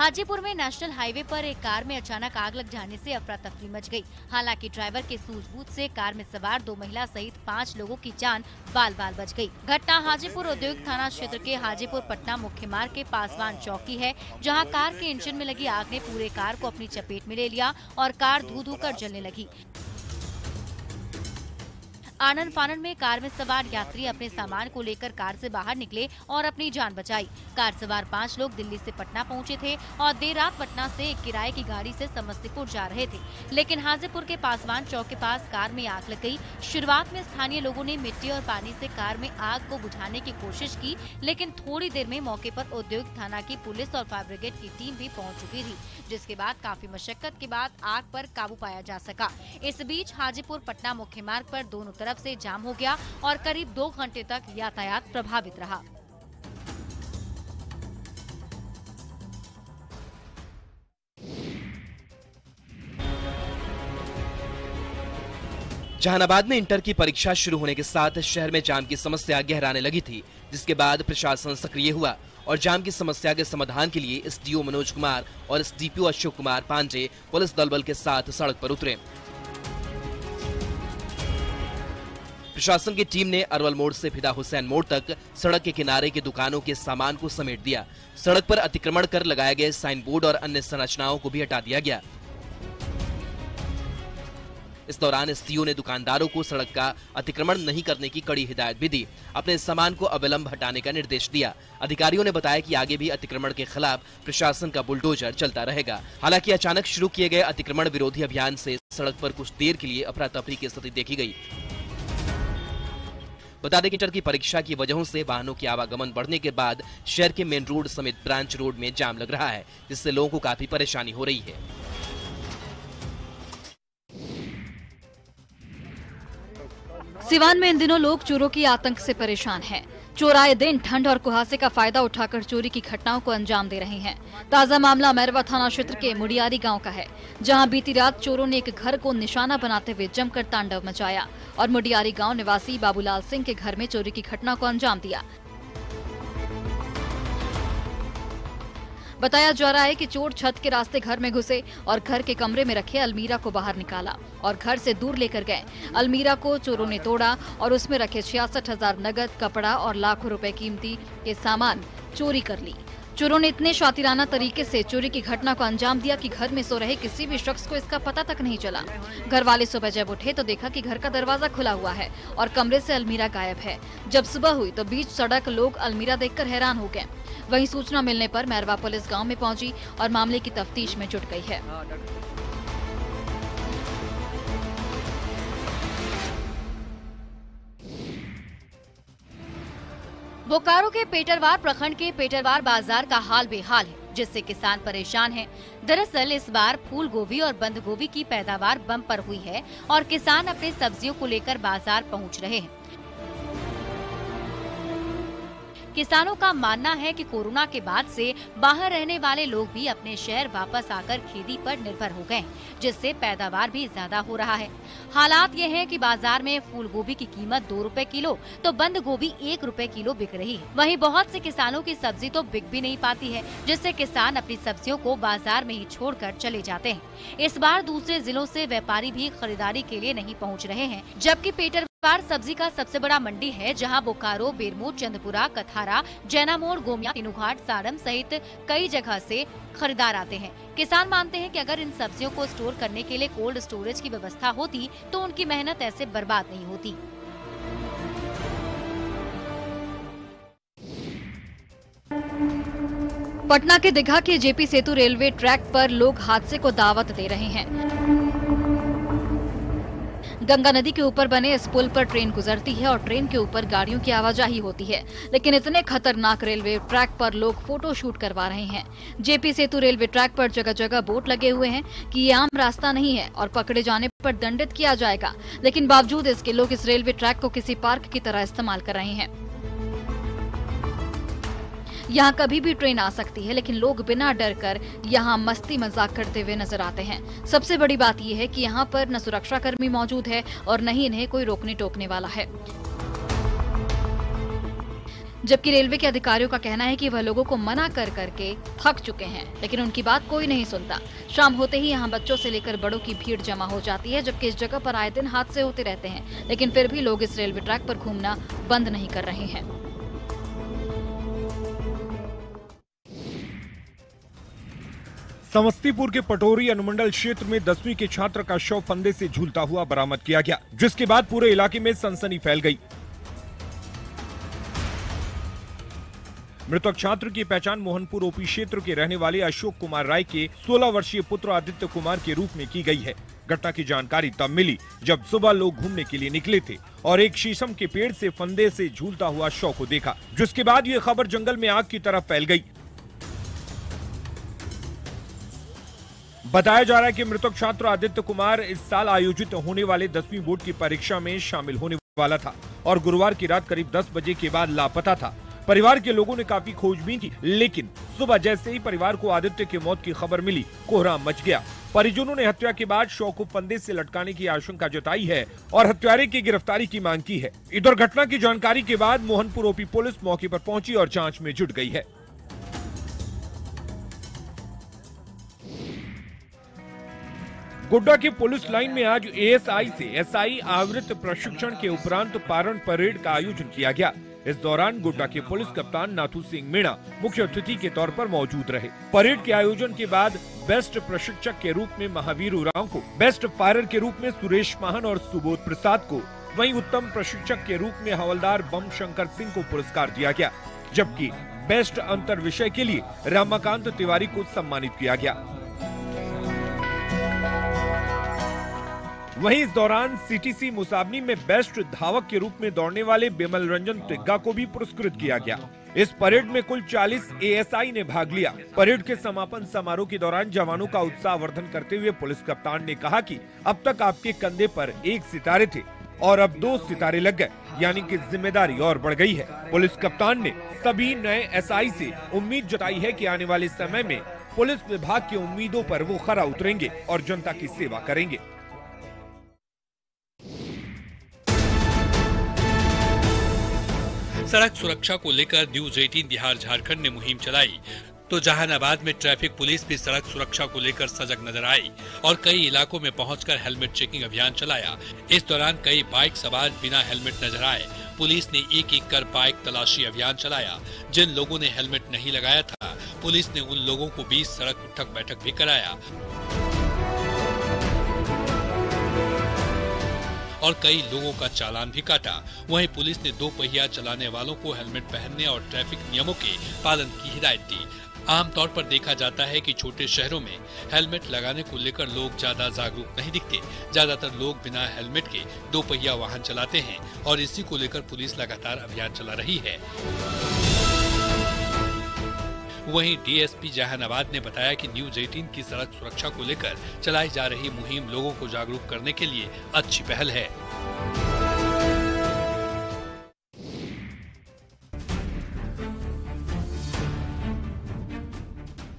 हाजीपुर में national highway पर एक कार में अचानक आग लग जाने से अफरा तफरी मच गई। हालांकि ड्राइवर के सूझबूझ से कार में सवार 2 महिला सहित 5 लोगों की जान बाल बाल बच गई। घटना हाजीपुर औद्योगिक थाना क्षेत्र के हाजीपुर पटना मुख्य मार्ग के पासवान चौक की है, जहां कार के इंजन में लगी आग ने पूरे कार को अपनी चपेट में ले लिया और कार धू धू कर जलने लगी। आनन फानन में कार में सवार यात्री अपने सामान को लेकर कार से बाहर निकले और अपनी जान बचाई। कार सवार 5 लोग दिल्ली से पटना पहुंचे थे और देर रात पटना से एक किराए की गाड़ी से समस्तीपुर जा रहे थे, लेकिन हाजीपुर के पासवान चौक के पास कार में आग लग गई। शुरुआत में स्थानीय लोगों ने मिट्टी और पानी से कार में आग को बुझाने की कोशिश की, लेकिन थोड़ी देर में मौके पर औद्योगिक थाना की पुलिस और फायर ब्रिगेड की टीम भी पहुँच चुकी थी, जिसके बाद काफी मशक्कत के बाद आग पर काबू पाया जा सका। इस बीच हाजीपुर पटना मुख्य मार्ग पर दोनों तरफ से जाम हो गया और करीब 2 घंटे तक यातायात प्रभावित रहा। जहानाबाद में इंटर की परीक्षा शुरू होने के साथ शहर में जाम की समस्या गहराने लगी थी, जिसके बाद प्रशासन सक्रिय हुआ और जाम की समस्या के समाधान के लिए एसडीओ मनोज कुमार और एसडीपीओ अशोक कुमार पांडे पुलिस दल के साथ सड़क पर उतरे। प्रशासन की टीम ने अरवल मोड़ से फिदा हुसैन मोड़ तक सड़क के किनारे की दुकानों के सामान को समेट दिया। सड़क पर अतिक्रमण कर लगाए गए साइन बोर्ड और अन्य संरचनाओं को भी हटा दिया गया। इस दौरान एसडीओ ने दुकानदारों को सड़क का अतिक्रमण नहीं करने की कड़ी हिदायत भी दी। अपने सामान को अविलंब हटाने का निर्देश दिया। अधिकारियों ने बताया कि आगे भी अतिक्रमण के खिलाफ प्रशासन का बुलडोजर चलता रहेगा। हालांकि अचानक शुरू किए गए अतिक्रमण विरोधी अभियान से सड़क पर कुछ देर के लिए अफरा तफरी की स्थिति देखी गई। बता दें कि इंटर की परीक्षा की वजहों से वाहनों की आवागमन बढ़ने के बाद शहर के मेन रोड समेत ब्रांच रोड में जाम लग रहा है, जिससे लोगों को काफी परेशानी हो रही है। सिवान में इन दिनों लोग चोरों की आतंक से परेशान हैं। चोर आए दिन ठंड और कुहासे का फायदा उठाकर चोरी की घटनाओं को अंजाम दे रहे हैं। ताजा मामला मैरवा थाना क्षेत्र के मुडियारी गांव का है, जहां बीती रात चोरों ने एक घर को निशाना बनाते हुए जमकर तांडव मचाया और मुडियारी गांव निवासी बाबूलाल सिंह के घर में चोरी की घटना को अंजाम दिया। बताया जा रहा है कि चोर छत के रास्ते घर में घुसे और घर के कमरे में रखे अलमीरा को बाहर निकाला और घर से दूर लेकर गए। अलमीरा को चोरों ने तोड़ा और उसमें रखे 66,000 नगद, कपड़ा और लाखों रुपए कीमती के सामान चोरी कर ली। चोरों ने इतने शातिराना तरीके से चोरी की घटना को अंजाम दिया कि घर में सो रहे किसी भी शख्स को इसका पता तक नहीं चला। घर वाले सुबह जब उठे तो देखा कि घर का दरवाजा खुला हुआ है और कमरे से अलमीरा गायब है। जब सुबह हुई तो बीच सड़क लोग अलमीरा देखकर हैरान हो गए। वहीं सूचना मिलने पर मैरवा पुलिस गांव में पहुंची और मामले की तफ्तीश में जुट गई है। बोकारो के पेटरवार प्रखंड के पेटरवार बाजार का हाल बेहाल है, जिससे किसान परेशान हैं। दरअसल इस बार फूल गोभी और बंद गोभी की पैदावार बम्पर हुई है और किसान अपने सब्जियों को लेकर बाजार पहुंच रहे हैं। किसानों का मानना है कि कोरोना के बाद से बाहर रहने वाले लोग भी अपने शहर वापस आकर खेती पर निर्भर हो गए, जिससे पैदावार भी ज्यादा हो रहा है। हालात ये है कि बाजार में फूल गोभी की कीमत 2 रुपए किलो तो बंद गोभी 1 रुपए किलो बिक रही है। वहीं बहुत से किसानों की सब्जी तो बिक भी नहीं पाती है, जिससे किसान अपनी सब्जियों को बाजार में ही छोड़कर चले जाते हैं। इस बार दूसरे जिलों से व्यापारी भी खरीदारी के लिए नहीं पहुँच रहे हैं, जबकि पेटरवार सब्जी का सबसे बड़ा मंडी है, जहां बोकारो, बेरमो, चंदपुरा, कथारा, जैनामोड़, गोमिया, तीनुघाट, साड़म सहित कई जगह से खरीदार आते हैं। किसान मानते हैं कि अगर इन सब्जियों को स्टोर करने के लिए कोल्ड स्टोरेज की व्यवस्था होती तो उनकी मेहनत ऐसे बर्बाद नहीं होती। पटना के दीघा के जेपी सेतु रेलवे ट्रैक पर लोग हादसे को दावत दे रहे हैं। गंगा नदी के ऊपर बने इस पुल पर ट्रेन गुजरती है और ट्रेन के ऊपर गाड़ियों की आवाजाही होती है, लेकिन इतने खतरनाक रेलवे ट्रैक पर लोग फोटो शूट करवा रहे हैं। जेपी सेतु रेलवे ट्रैक पर जगह जगह बोर्ड लगे हुए हैं कि ये आम रास्ता नहीं है और पकड़े जाने पर दंडित किया जाएगा, लेकिन बावजूद इसके लोग इस रेलवे ट्रैक को किसी पार्क की तरह इस्तेमाल कर रहे हैं। यहाँ कभी भी ट्रेन आ सकती है, लेकिन लोग बिना डर कर यहाँ मस्ती मजाक करते हुए नजर आते हैं। सबसे बड़ी बात यह है कि यहाँ पर न सुरक्षा कर्मी मौजूद है और न ही इन्हें कोई रोकने टोकने वाला है। जबकि रेलवे के अधिकारियों का कहना है कि वह लोगों को मना कर करके थक चुके हैं, लेकिन उनकी बात कोई नहीं सुनता। शाम होते ही यहाँ बच्चों से लेकर बड़ों की भीड़ जमा हो जाती है, जबकि इस जगह पर आए दिन हादसे होते रहते हैं, लेकिन फिर भी लोग इस रेलवे ट्रैक पर घूमना बंद नहीं कर रहे हैं। समस्तीपुर के पटोरी अनुमंडल क्षेत्र में 10वीं के छात्र का शव फंदे से झूलता हुआ बरामद किया गया, जिसके बाद पूरे इलाके में सनसनी फैल गई। मृतक छात्र की पहचान मोहनपुर ओपी क्षेत्र के रहने वाले अशोक कुमार राय के 16 वर्षीय पुत्र आदित्य कुमार के रूप में की गई है। घटना की जानकारी तब मिली जब सुबह लोग घूमने के लिए निकले थे और एक शीशम के पेड़ से फंदे से झूलता हुआ शव को देखा, जिसके बाद ये खबर जंगल में आग की तरह फैल गई। बताया जा रहा है कि मृतक छात्र आदित्य कुमार इस साल आयोजित होने वाले 10वीं बोर्ड की परीक्षा में शामिल होने वाला था और गुरुवार की रात करीब 10 बजे के बाद लापता था। परिवार के लोगों ने काफी खोजबीन की, लेकिन सुबह जैसे ही परिवार को आदित्य की मौत की खबर मिली, कोहराम मच गया। परिजनों ने हत्या के बाद शव को फंदे से लटकाने की आशंका जताई है और हत्यारे की गिरफ्तारी की मांग की है। इधर घटना की जानकारी के बाद मोहनपुर ओपी पुलिस मौके पर पहुंची और जांच में जुट गई है। गोड्डा के पुलिस लाइन में आज एएसआई से एसआई आवृत्त प्रशिक्षण के उपरांत पारण परेड का आयोजन किया गया। इस दौरान गोड्डा के पुलिस कप्तान नाथू सिंह मीणा मुख्य अतिथि के तौर पर मौजूद रहे। परेड के आयोजन के बाद बेस्ट प्रशिक्षक के रूप में महावीर उरांव को, बेस्ट फायरर के रूप में सुरेश माहन और सुबोध प्रसाद को, वहीं उत्तम प्रशिक्षक के रूप में हवलदार बम शंकर सिंह को पुरस्कार दिया गया, जबकि बेस्ट अंतर विषय के लिए रामाकांत तिवारी को सम्मानित किया गया। वहीं इस दौरान सीटीसी मुसाबनी में बेस्ट धावक के रूप में दौड़ने वाले बिमल रंजन तिग्गा को भी पुरस्कृत किया गया। इस परेड में कुल 40 एएसआई ने भाग लिया। परेड के समापन समारोह के दौरान जवानों का उत्साहवर्धन करते हुए पुलिस कप्तान ने कहा कि अब तक आपके कंधे पर 1 सितारे थे और अब 2 सितारे लग गए, यानी कि जिम्मेदारी और बढ़ गई है। पुलिस कप्तान ने सभी नए एसआई से उम्मीद जताई है कि आने वाले समय में पुलिस विभाग की उम्मीदों पर वो खरा उतरेंगे और जनता की सेवा करेंगे। सड़क सुरक्षा को लेकर न्यूज 18 बिहार झारखंड ने मुहिम चलाई तो जहानाबाद में ट्रैफिक पुलिस भी सड़क सुरक्षा को लेकर सजग नजर आई और कई इलाकों में पहुंचकर हेलमेट चेकिंग अभियान चलाया। इस दौरान कई बाइक सवार बिना हेलमेट नजर आए। पुलिस ने एक कर बाइक तलाशी अभियान चलाया। जिन लोगों ने हेलमेट नहीं लगाया था, पुलिस ने उन लोगों को 20 सड़क उठक बैठक भी कराया और कई लोगों का चालान भी काटा। वहीं पुलिस ने 2 पहिया चलाने वालों को हेलमेट पहनने और ट्रैफिक नियमों के पालन की हिदायत दी। आमतौर पर देखा जाता है कि छोटे शहरों में हेलमेट लगाने को लेकर लोग ज्यादा जागरूक नहीं दिखते। ज्यादातर लोग बिना हेलमेट के 2 पहिया वाहन चलाते हैं और इसी को लेकर पुलिस लगातार अभियान चला रही है। वहीं डीएसपी जहानाबाद ने बताया कि न्यूज 18 की सड़क सुरक्षा को लेकर चलाई जा रही मुहिम लोगों को जागरूक करने के लिए अच्छी पहल है।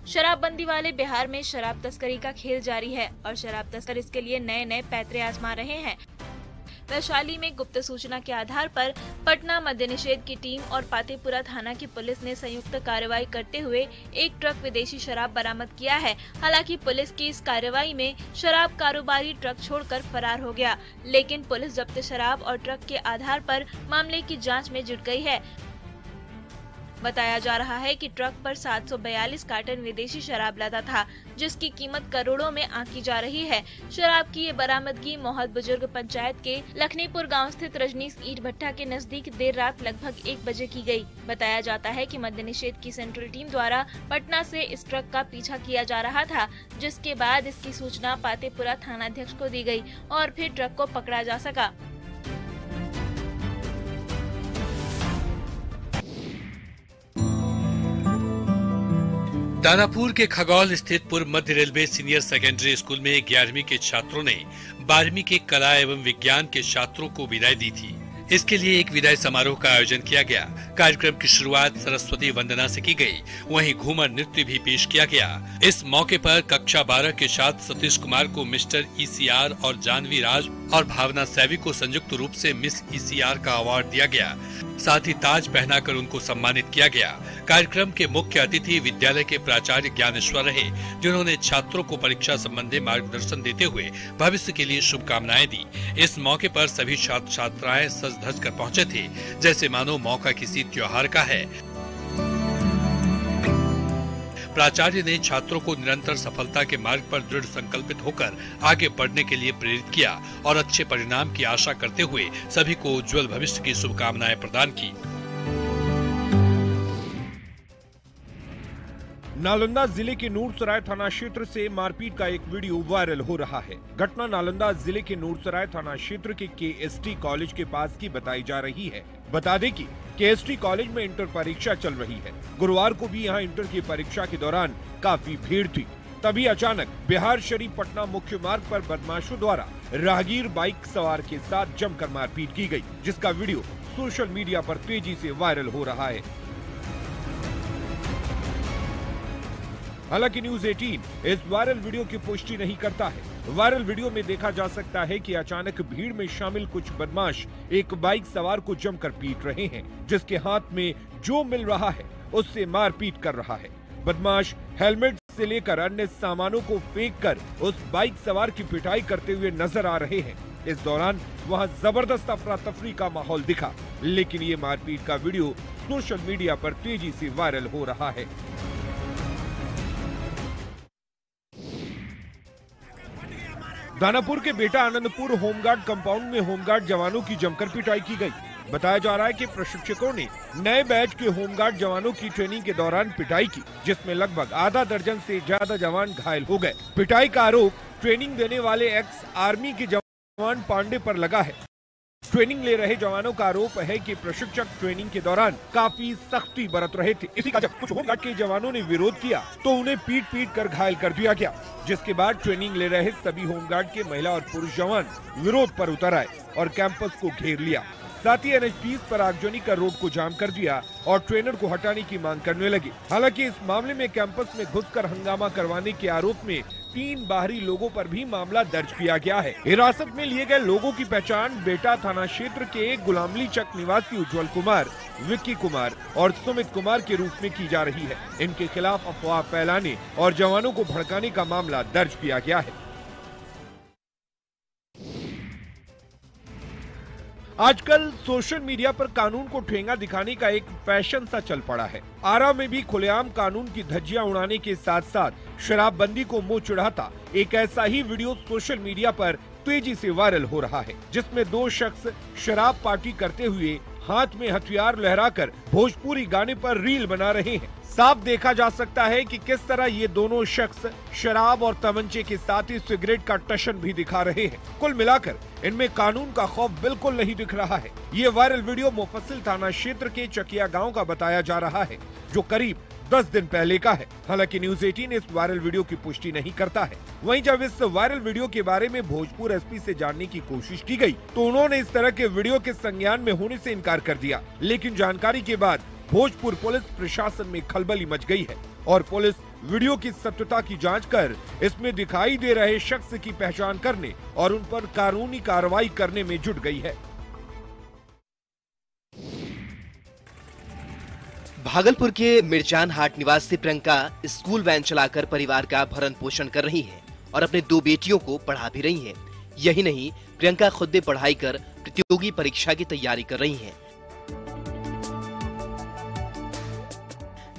शराबबंदी वाले बिहार में शराब तस्करी का खेल जारी है और शराब तस्कर इसके लिए नए नए पैतरे आजमा रहे हैं। वैशाली में गुप्त सूचना के आधार पर पटना मद्य निषेध की टीम और पातेपुरा थाना की पुलिस ने संयुक्त कार्रवाई करते हुए 1 ट्रक विदेशी शराब बरामद किया है। हालांकि पुलिस की इस कार्रवाई में शराब कारोबारी ट्रक छोड़कर फरार हो गया, लेकिन पुलिस जब्त शराब और ट्रक के आधार पर मामले की जांच में जुट गई है। बताया जा रहा है कि ट्रक पर 742 कार्टन विदेशी शराब लदा था, जिसकी कीमत करोड़ों में आंकी जा रही है। शराब की ये बरामदगी मोहद बुजुर्ग पंचायत के लखनीपुर गांव स्थित रजनीश ईट भट्टा के नजदीक देर रात लगभग 1 बजे की गई। बताया जाता है कि मद्य निषेध की सेंट्रल टीम द्वारा पटना से इस ट्रक का पीछा किया जा रहा था, जिसके बाद इसकी सूचना पातेपुरा थानाध्यक्ष को दी गयी और फिर ट्रक को पकड़ा जा सका। दानापुर के खगौल स्थित पूर्व मध्य रेलवे सीनियर सेकेंडरी स्कूल में 11वीं के छात्रों ने 12वीं के कला एवं विज्ञान के छात्रों को विदाई दी थी। इसके लिए एक विदाई समारोह का आयोजन किया गया। कार्यक्रम की शुरुआत सरस्वती वंदना से की गई, वहीं घूमर नृत्य भी पेश किया गया। इस मौके पर कक्षा 12 के छात्र सतीश कुमार को मिस्टर ECR और जानवी राज और भावना सैवी को संयुक्त रूप से मिस ईसीआर का अवार्ड दिया गया। साथ ही ताज पहनाकर उनको सम्मानित किया गया। कार्यक्रम के मुख्य अतिथि विद्यालय के प्राचार्य ज्ञानेश्वर रहे, जिन्होंने छात्रों को परीक्षा संबंधी मार्गदर्शन देते हुए भविष्य के लिए शुभकामनाएं दी। इस मौके पर सभी छात्र छात्राएं सज धज कर पहुंचे थे, जैसे मानो मौका किसी त्योहार का है। प्राचार्य ने छात्रों को निरंतर सफलता के मार्ग पर दृढ़ संकल्पित होकर आगे बढ़ने के लिए प्रेरित किया और अच्छे परिणाम की आशा करते हुए सभी को उज्जवल भविष्य की शुभकामनाएं प्रदान की। नालंदा जिले के नूरसराय थाना क्षेत्र से मारपीट का एक वीडियो वायरल हो रहा है। घटना नालंदा जिले के नूरसराय थाना क्षेत्र के केएसटी कॉलेज के पास की बताई जा रही है। बता दें कि केएसटी कॉलेज में इंटर परीक्षा चल रही है। गुरुवार को भी यहां इंटर की परीक्षा के दौरान काफी भीड़ थी। तभी अचानक बिहार शरीफ पटना मुख्य मार्ग पर बदमाशों द्वारा राहगीर बाइक सवार के साथ जमकर मारपीट की गई, जिसका वीडियो सोशल मीडिया पर तेजी से वायरल हो रहा है। हालांकि न्यूज 18 इस वायरल वीडियो की पुष्टि नहीं करता है। वायरल वीडियो में देखा जा सकता है कि अचानक भीड़ में शामिल कुछ बदमाश एक बाइक सवार को जमकर पीट रहे हैं, जिसके हाथ में जो मिल रहा है उससे मारपीट कर रहा है। बदमाश हेलमेट से लेकर अन्य सामानों को फेंककर उस बाइक सवार की पिटाई करते हुए नजर आ रहे हैं। इस दौरान वहां जबरदस्त अफरा तफरी का माहौल दिखा, लेकिन ये मारपीट का वीडियो सोशल मीडिया पर तेजी से वायरल हो रहा है। दानापुर के बेटा आनंदपुर होमगार्ड कंपाउंड में होमगार्ड जवानों की जमकर पिटाई की गई। बताया जा रहा है कि प्रशिक्षकों ने नए बैच के होमगार्ड जवानों की ट्रेनिंग के दौरान पिटाई की, जिसमें लगभग आधा दर्जन से ज्यादा जवान घायल हो गए। पिटाई का आरोप ट्रेनिंग देने वाले एक्स आर्मी के जवान पांडे पर लगा है। ट्रेनिंग ले रहे जवानों का आरोप है कि प्रशिक्षक ट्रेनिंग के दौरान काफी सख्ती बरत रहे थे। इसी का जब कुछ होमगार्ड के जवानों ने विरोध किया तो उन्हें पीट कर घायल कर दिया गया, जिसके बाद ट्रेनिंग ले रहे सभी होमगार्ड के महिला और पुरुष जवान विरोध पर उतर आए और कैंपस को घेर लिया। साथ ही एनएच पर आगजनी कर रोड को जाम कर दिया और ट्रेनर को हटाने की मांग करने लगे। हालांकि इस मामले में कैंपस में घुसकर हंगामा करवाने के आरोप में 3 बाहरी लोगों पर भी मामला दर्ज किया गया है। हिरासत में लिए गए लोगों की पहचान बेटा थाना क्षेत्र के गुलामली चक निवासी उज्जवल कुमार, विक्की कुमार और सुमित कुमार के रूप में की जा रही है। इनके खिलाफ अफवाह फैलाने और जवानों को भड़काने का मामला दर्ज किया गया है। आजकल सोशल मीडिया पर कानून को ठेंगा दिखाने का एक फैशन सा चल पड़ा है। आरा में भी खुलेआम कानून की धज्जियां उड़ाने के साथ साथ शराबबंदी को मुंह चिढ़ाता एक ऐसा ही वीडियो सोशल मीडिया पर तेजी से वायरल हो रहा है, जिसमें 2 शख्स शराब पार्टी करते हुए हाथ में हथियार लहराकर भोजपुरी गाने पर रील बना रहे हैं। साफ देखा जा सकता है कि किस तरह ये दोनों शख्स शराब और तमंचे के साथ ही सिगरेट का टशन भी दिखा रहे हैं। कुल मिलाकर इनमें कानून का खौफ बिल्कुल नहीं दिख रहा है। ये वायरल वीडियो मुफस्सिल थाना क्षेत्र के चकिया गांव का बताया जा रहा है, जो करीब 10 दिन पहले का है। हालांकि न्यूज 18 इस वायरल वीडियो की पुष्टि नहीं करता है। वहीं जब इस वायरल वीडियो के बारे में भोजपुर एसपी से जानने की कोशिश की गई तो उन्होंने इस तरह के वीडियो के संज्ञान में होने से इनकार कर दिया। लेकिन जानकारी के बाद भोजपुर पुलिस प्रशासन में खलबली मच गई है और पुलिस वीडियो की सत्यता की जांच कर इसमें दिखाई दे रहे शख्स की पहचान करने और उन पर कानूनी कार्रवाई करने में जुट गई है। भागलपुर के मिर्जान हाट निवासी प्रियंका स्कूल वैन चलाकर परिवार का भरण पोषण कर रही है और अपने 2 बेटियों को पढ़ा भी रही है। यही नहीं, प्रियंका खुद भी पढ़ाई कर प्रतियोगी परीक्षा की तैयारी कर रही है।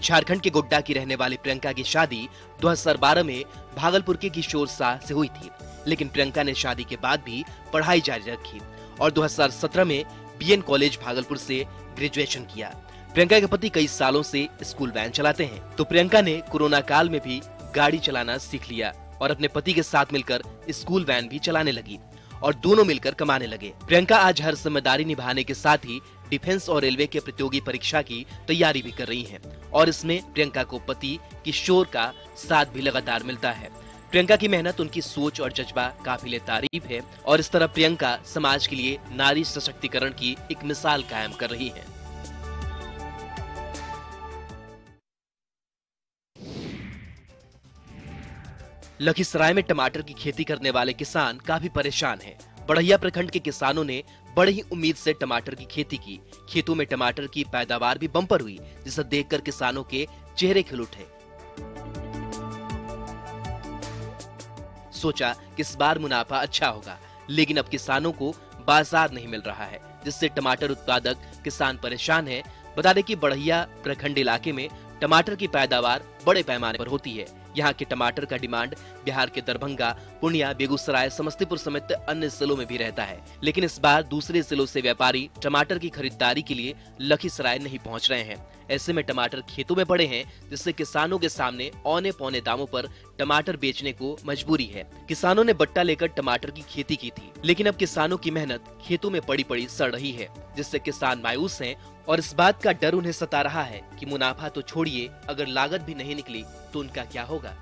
झारखंड के गोड्डा की रहने वाली प्रियंका की शादी 2012 में भागलपुर के किशोर शाह से हुई थी, लेकिन प्रियंका ने शादी के बाद भी पढ़ाई जारी रखी और 2017 में बीएन कॉलेज भागलपुर से ग्रेजुएशन किया। प्रियंका के पति कई सालों से स्कूल वैन चलाते हैं, तो प्रियंका ने कोरोना काल में भी गाड़ी चलाना सीख लिया और अपने पति के साथ मिलकर स्कूल वैन भी चलाने लगी और दोनों मिलकर कमाने लगे। प्रियंका आज हर जिम्मेदारी निभाने के साथ ही डिफेंस और रेलवे के प्रतियोगी परीक्षा की तैयारी भी कर रही हैं और इसमें प्रियंका को पति किशोर का साथ भी लगातार मिलता है। प्रियंका की मेहनत, उनकी सोच और जज्बा काबिले तारीफ है और इस तरह प्रियंका समाज के लिए नारी सशक्तिकरण की एक मिसाल कायम कर रही है। लखीसराय में टमाटर की खेती करने वाले किसान काफी परेशान हैं। बढ़ैया प्रखंड के किसानों ने बड़ी ही उम्मीद से टमाटर की खेती की। खेतों में टमाटर की पैदावार भी बम्पर हुई, जिसे देखकर किसानों के चेहरे खिल उठे। सोचा कि इस बार मुनाफा अच्छा होगा, लेकिन अब किसानों को बाजार नहीं मिल रहा है, जिससे टमाटर उत्पादक किसान परेशान है। बता दें कि बढ़ैया प्रखंड इलाके में टमाटर की पैदावार बड़े पैमाने पर होती है। यहाँ के टमाटर का डिमांड बिहार के दरभंगा, पूर्णिया, बेगूसराय, समस्तीपुर समेत अन्य जिलों में भी रहता है। लेकिन इस बार दूसरे जिलों से व्यापारी टमाटर की खरीदारी के लिए लखीसराय नहीं पहुँच रहे हैं। ऐसे में टमाटर खेतों में पड़े हैं, जिससे किसानों के सामने औने पौने दामों पर टमाटर बेचने को मजबूरी है। किसानों ने बट्टा लेकर टमाटर की खेती की थी, लेकिन अब किसानों की मेहनत खेतों में पड़ी पड़ी सड़ रही है, जिससे किसान मायूस हैं और इस बात का डर उन्हें सता रहा है कि मुनाफा तो छोड़िए, अगर लागत भी नहीं निकली तो उनका क्या होगा।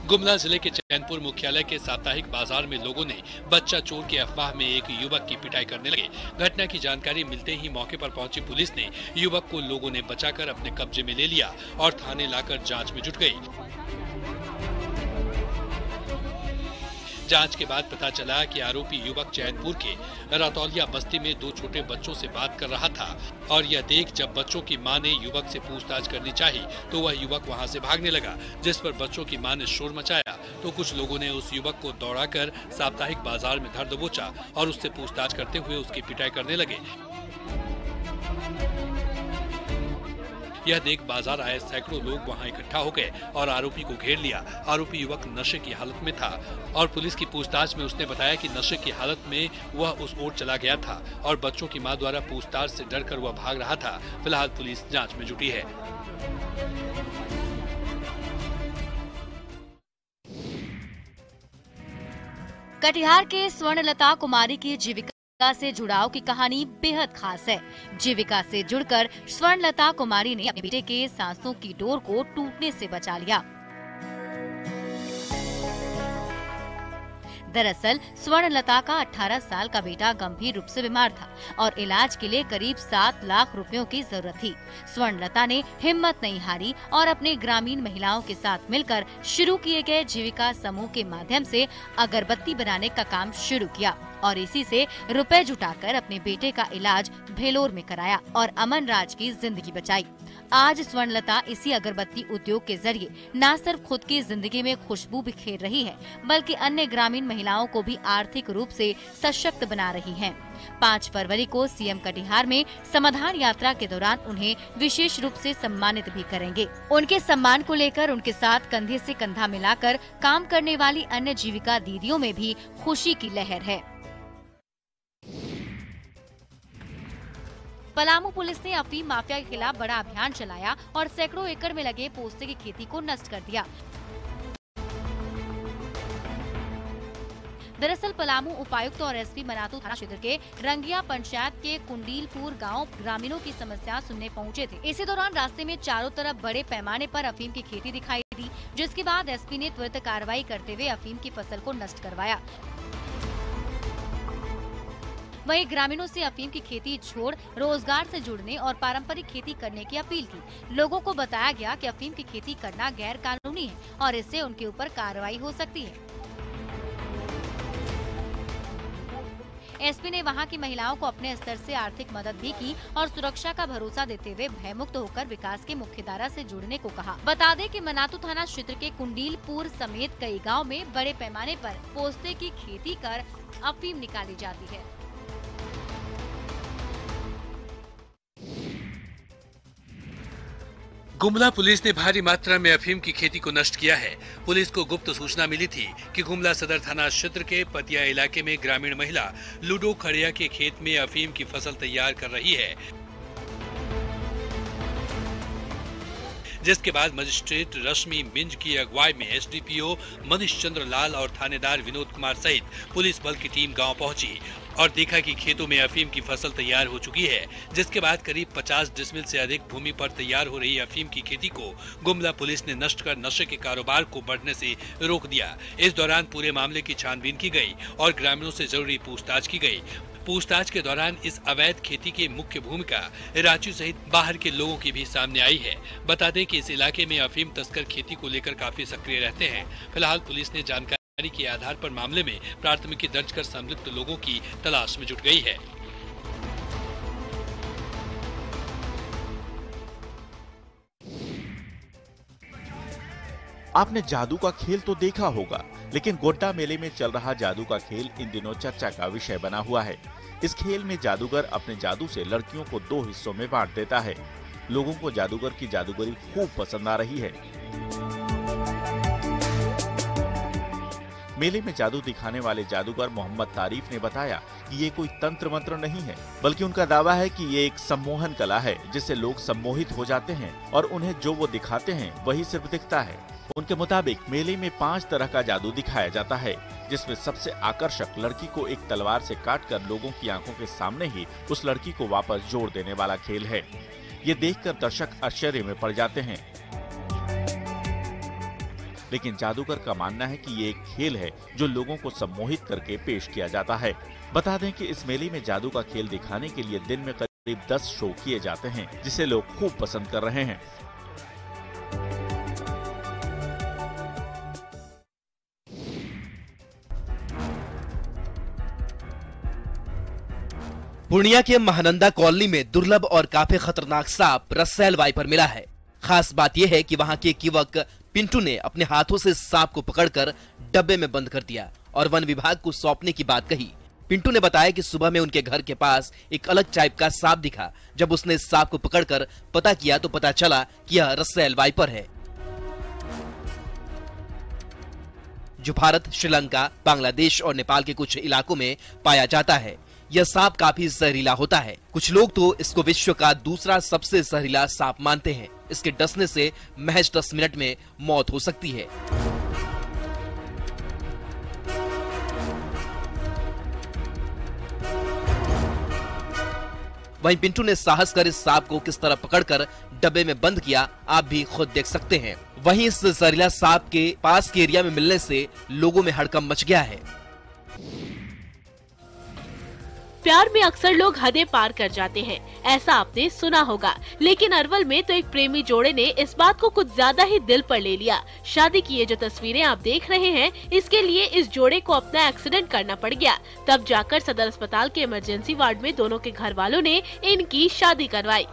गुमला जिले के चैनपुर मुख्यालय के साप्ताहिक बाजार में लोगों ने बच्चा चोर की अफवाह में एक युवक की पिटाई करने लगे। घटना की जानकारी मिलते ही मौके पर पहुंची पुलिस ने युवक को लोगों ने बचाकर अपने कब्जे में ले लिया और थाने लाकर जांच में जुट गई। जांच के बाद पता चला कि आरोपी युवक चैनपुर के रतौलिया बस्ती में 2 छोटे बच्चों से बात कर रहा था और यह देख जब बच्चों की मां ने युवक से पूछताछ करनी चाहिए तो वह युवक वहां से भागने लगा, जिस पर बच्चों की मां ने शोर मचाया तो कुछ लोगों ने उस युवक को दौड़ाकर साप्ताहिक बाजार में धर दबोचा और उससे पूछताछ करते हुए उसकी पिटाई करने लगे। यह देख बाजार आए सैकड़ों लोग वहां इकट्ठा हो गए और आरोपी को घेर लिया। आरोपी युवक नशे की हालत में था और पुलिस की पूछताछ में उसने बताया कि नशे की हालत में वह उस ओर चला गया था और बच्चों की मां द्वारा पूछताछ से डरकर वह भाग रहा था। फिलहाल पुलिस जांच में जुटी है। कटिहार के स्वर्णलता कुमारी की जीविका से जुड़ाव की कहानी बेहद खास है। जीविका से जुड़कर स्वर्णलता कुमारी ने अपने बेटे के सांसों की डोर को टूटने से बचा लिया। दरअसल स्वर्णलता का 18 साल का बेटा गंभीर रूप से बीमार था और इलाज के लिए करीब 7 लाख रुपयों की जरूरत थी। स्वर्णलता ने हिम्मत नहीं हारी और अपने ग्रामीण महिलाओं के साथ मिलकर शुरू किए गए जीविका समूह के माध्यम से अगरबत्ती बनाने का काम शुरू किया और इसी से रुपए जुटाकर अपने बेटे का इलाज भेलोर में कराया और अमन राज की जिंदगी बचाई। आज स्वर्णलता इसी अगरबत्ती उद्योग के जरिए न सिर्फ खुद की जिंदगी में खुशबू बिखेर रही है, बल्कि अन्य ग्रामीण महिलाओं को भी आर्थिक रूप से सशक्त बना रही हैं। 5 फरवरी को सीएम कटिहार में समाधान यात्रा के दौरान उन्हें विशेष रूप से सम्मानित भी करेंगे। उनके सम्मान को लेकर उनके साथ कंधे से कंधा मिलाकर काम करने वाली अन्य जीविका दीदियों में भी खुशी की लहर है। पलामू पुलिस ने अफीम माफिया के खिलाफ बड़ा अभियान चलाया और सैकड़ों एकड़ में लगे पोस्ते की खेती को नष्ट कर दिया। दरअसल पलामू उपायुक्त और एसपी मनातू थाना क्षेत्र के रंगिया पंचायत के कुंडीलपुर गांव ग्रामीणों की समस्या सुनने पहुंचे थे। इसी दौरान रास्ते में चारों तरफ बड़े पैमाने पर अफीम की खेती दिखाई दी, जिसके बाद एसपी ने त्वरित कार्रवाई करते हुए अफीम की फसल को नष्ट करवाया। वहीं ग्रामीणों से अफीम की खेती छोड़ रोजगार से जुड़ने और पारंपरिक खेती करने की अपील की। लोगों को बताया गया कि अफीम की खेती करना गैर कानूनी है और इससे उनके ऊपर कार्रवाई हो सकती है। एसपी ने वहां की महिलाओं को अपने स्तर से आर्थिक मदद भी की और सुरक्षा का भरोसा देते हुए भयमुक्त होकर विकास के मुख्यधारा से जुड़ने को कहा। बता दें कि मनातू थाना क्षेत्र के कुंडीलपुर समेत कई गांव में बड़े पैमाने पर पोस्ते की खेती कर अफीम निकाली जाती है। गुमला पुलिस ने भारी मात्रा में अफीम की खेती को नष्ट किया है। पुलिस को गुप्त सूचना मिली थी कि गुमला सदर थाना क्षेत्र के पतिया इलाके में ग्रामीण महिला लूडो खड़िया के खेत में अफीम की फसल तैयार कर रही है, जिसके बाद मजिस्ट्रेट रश्मि मिंज की अगुवाई में एसडीपीओ मनीष चंद्र लाल और थानेदार विनोद कुमार सहित पुलिस बल की टीम गांव पहुंची और देखा कि खेतों में अफीम की फसल तैयार हो चुकी है, जिसके बाद करीब 50 डिसमिल से अधिक भूमि पर तैयार हो रही अफीम की खेती को गुमला पुलिस ने नष्ट कर नशे के कारोबार को बढ़ने से रोक दिया। इस दौरान पूरे मामले की छानबीन की गई और ग्रामीणों से जरूरी पूछताछ की गई। पूछताछ के दौरान इस अवैध खेती की मुख्य भूमिका रांची सहित बाहर के लोगों की भी सामने आई है। बता दें कि इस इलाके में अफीम तस्कर खेती को लेकर काफी सक्रिय रहते हैं। फिलहाल पुलिस ने जानकारी के आधार पर मामले में प्राथमिकी दर्ज कर संलिप्त लोगों की तलाश में जुट गई है। आपने जादू का खेल तो देखा होगा, लेकिन गोड्डा मेले में चल रहा जादू का खेल इन दिनों चर्चा का विषय बना हुआ है। इस खेल में जादूगर अपने जादू से लड़कियों को 2 हिस्सों में बांट देता है। लोगों को जादूगर की जादूगरी खूब पसंद आ रही है। मेले में जादू दिखाने वाले जादूगर मोहम्मद तारीफ ने बताया कि ये कोई तंत्र मंत्र नहीं है, बल्कि उनका दावा है कि ये एक सम्मोहन कला है, जिससे लोग सम्मोहित हो जाते हैं और उन्हें जो वो दिखाते हैं वही सिर्फ दिखता है। उनके मुताबिक मेले में 5 तरह का जादू दिखाया जाता है, जिसमें सबसे आकर्षक लड़की को एक तलवार से काटकर लोगों की आंखों के सामने ही उस लड़की को वापस जोड़ देने वाला खेल है। ये देखकर दर्शक आश्चर्य में पड़ जाते हैं। लेकिन जादूगर का मानना है कि ये एक खेल है जो लोगों को सम्मोहित करके पेश किया जाता है। बता दें कि इस मेले में जादू का खेल दिखाने के लिए दिन में करीब 10 शो किए जाते हैं, जिसे लोग खूब पसंद कर रहे हैं। पूर्णिया के महानंदा कॉलोनी में दुर्लभ और काफी खतरनाक सांप रसेल वाइपर मिला है। खास बात यह है कि वहां के युवक पिंटू ने अपने हाथों से सांप को पकड़कर डब्बे में बंद कर दिया और वन विभाग को सौंपने की बात कही। पिंटू ने बताया कि सुबह में उनके घर के पास एक अलग टाइप का सांप दिखा। जब उसने इस सांप को पकड़कर पता किया तो पता चला कि यह रसेल वाइपर है, जो भारत, श्रीलंका, बांग्लादेश और नेपाल के कुछ इलाकों में पाया जाता है। यह सांप काफी जहरीला होता है। कुछ लोग तो इसको विश्व का दूसरा सबसे जहरीला सांप मानते हैं। इसके डसने से महज 10 मिनट में मौत हो सकती है। वहीं पिंटू ने साहस कर इस सांप को किस तरह पकड़कर डब्बे में बंद किया, आप भी खुद देख सकते हैं। वहीं इस जहरीला सांप के पास के एरिया में मिलने से लोगों में हड़कंप मच गया है। प्यार में अक्सर लोग हदें पार कर जाते हैं, ऐसा आपने सुना होगा। लेकिन अरवल में तो एक प्रेमी जोड़े ने इस बात को कुछ ज्यादा ही दिल पर ले लिया। शादी की ये जो तस्वीरें आप देख रहे हैं, इसके लिए इस जोड़े को अपना एक्सीडेंट करना पड़ गया। तब जाकर सदर अस्पताल के इमरजेंसी वार्ड में दोनों के घर वालों ने इनकी शादी करवाई।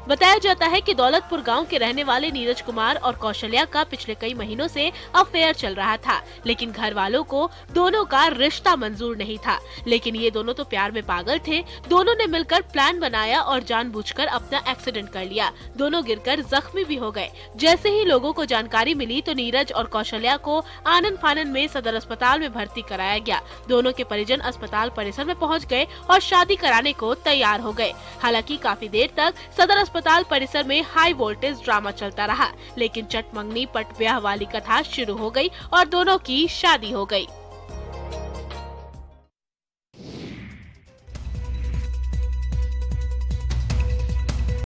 बताया जाता है कि दौलतपुर गांव के रहने वाले नीरज कुमार और कौशल्या का पिछले कई महीनों से अफेयर चल रहा था, लेकिन घर वालों को दोनों का रिश्ता मंजूर नहीं था। लेकिन ये दोनों तो प्यार में पागल थे। दोनों ने मिलकर प्लान बनाया और जानबूझकर अपना एक्सीडेंट कर लिया। दोनों गिरकर जख्मी भी हो गए। जैसे ही लोगों को जानकारी मिली तो नीरज और कौशल्या को आनन फानन में सदर अस्पताल में भर्ती कराया गया। दोनों के परिजन अस्पताल परिसर में पहुँच गए और शादी कराने को तैयार हो गए। हालांकि काफी देर तक सदर अस्पताल परिसर में हाई वोल्टेज ड्रामा चलता रहा, लेकिन चट मंगनी पट ब्याह वाली कथा शुरू हो गई और दोनों की शादी हो गई।